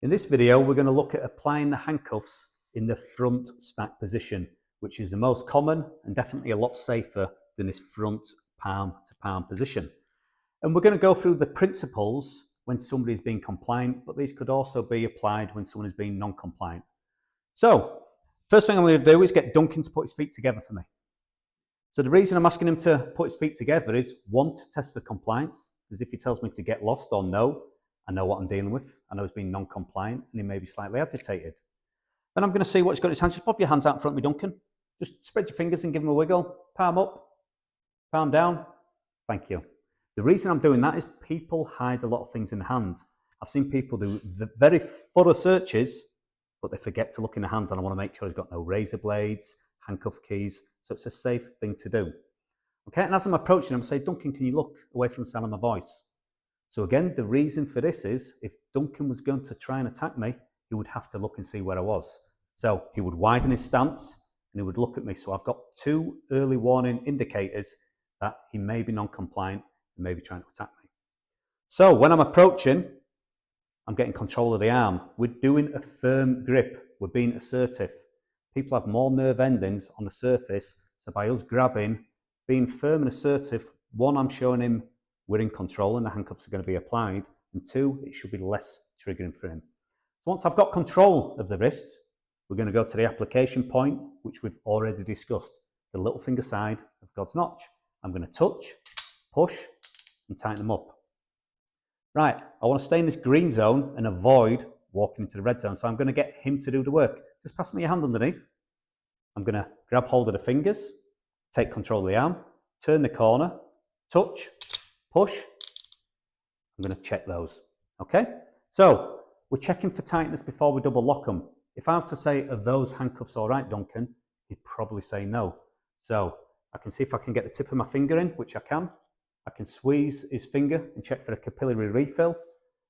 In this video, we're going to look at applying the handcuffs in the front stack position, which is the most common and definitely a lot safer than this front palm to palm position. And we're going to go through the principles when somebody's being compliant, but these could also be applied when someone is being non-compliant. So, first thing I'm going to do is get Duncan to put his feet together for me. So the reason I'm asking him to put his feet together is, one, to test for compliance, because if he tells me to get lost or no, I know what I'm dealing with. I know he's being non-compliant and he may be slightly agitated. Then I'm going to see what he's got in his hands. Just pop your hands out in front of me, Duncan. Just spread your fingers and give him a wiggle. Palm up, palm down. Thank you. The reason I'm doing that is people hide a lot of things in the hand. I've seen people do very thorough searches, but they forget to look in the hands, and I want to make sure he's got no razor blades, handcuff keys, so it's a safe thing to do. Okay, and as I'm approaching him, I say, Duncan, can you look away from the sound of my voice? So again, the reason for this is, if Duncan was going to try and attack me, he would have to look and see where I was. So he would widen his stance and he would look at me. So I've got two early warning indicators that he may be non-compliant and may be trying to attack me. So when I'm approaching, I'm getting control of the arm. We're doing a firm grip. We're being assertive. People have more nerve endings on the surface. So by us grabbing, being firm and assertive, one, I'm showing him we're in control and the handcuffs are going to be applied. And two, it should be less triggering for him. So once I've got control of the wrist, we're going to go to the application point, which we've already discussed, the little finger side of God's notch. I'm going to touch, push, and tighten them up. Right, I want to stay in this green zone and avoid walking into the red zone. So I'm going to get him to do the work. Just pass me your hand underneath. I'm going to grab hold of the fingers, take control of the arm, turn the corner, touch, push. I'm going to check those. Okay? So we're checking for tightness before we double lock them. If I have to say, are those handcuffs all right, Duncan? He'd probably say no. So I can see if I can get the tip of my finger in, which I can. I can squeeze his finger and check for a capillary refill.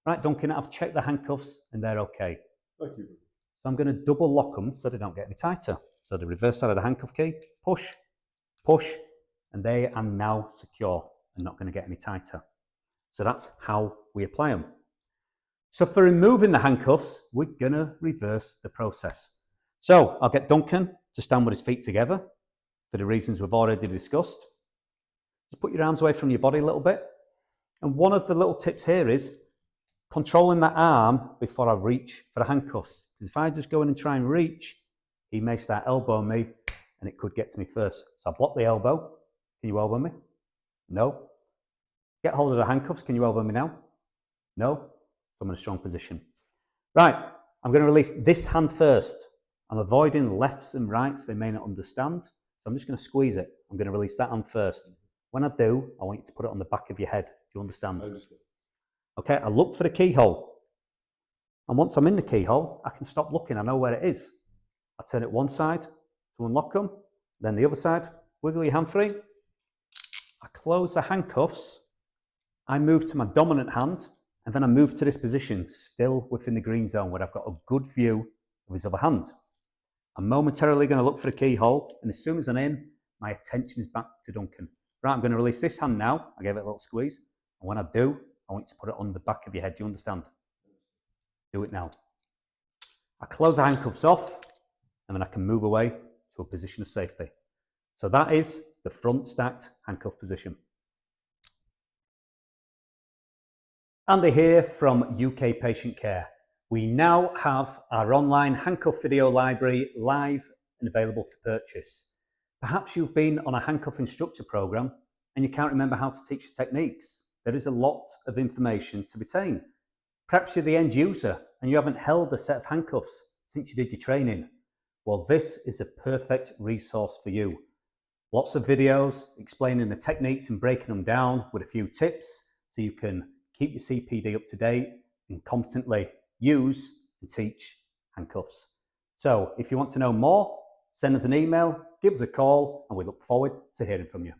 Right, Duncan, I've checked the handcuffs and they're okay. Thank you. So I'm going to double lock them so they don't get any tighter. So the reverse side of the handcuff key, push, push, and they are now secure and not going to get any tighter. So that's how we apply them. So for removing the handcuffs, we're going to reverse the process. So I'll get Duncan to stand with his feet together for the reasons we've already discussed. Just put your arms away from your body a little bit. And one of the little tips here is controlling that arm before I reach for the handcuffs. Because if I just go in and try and reach, he may start elbowing me and it could get to me first. So I block the elbow. Can you elbow me? No. Get hold of the handcuffs. Can you elbow me now? No. So I'm in a strong position. Right, I'm going to release this hand first. I'm avoiding lefts and rights they may not understand. So I'm just going to squeeze it. I'm going to release that hand first. When I do, I want you to put it on the back of your head. Do you understand? I understand. Okay, I look for the keyhole. And once I'm in the keyhole, I can stop looking. I know where it is. I turn it one side to unlock them, then the other side, wiggle your hand free. I close the handcuffs. I move to my dominant hand, and then I move to this position, still within the green zone, where I've got a good view of his other hand. I'm momentarily going to look for the keyhole, and as soon as I'm in, my attention is back to Duncan. Right, I'm going to release this hand now. I gave it a little squeeze, and when I do, I want you to put it on the back of your head. Do you understand? Do it now. I close the handcuffs off, and then I can move away to a position of safety. So that is the front stacked handcuff position. Andy here from UK Patient Care. We now have our online handcuff video library live and available for purchase. Perhaps you've been on a handcuff instructor program and you can't remember how to teach the techniques. There is a lot of information to retain. Perhaps you're the end user and you haven't held a set of handcuffs since you did your training. Well, this is a perfect resource for you. Lots of videos explaining the techniques and breaking them down with a few tips so you can keep your CPD up to date and competently use and teach handcuffs. So if you want to know more, send us an email, give us a call, and we look forward to hearing from you.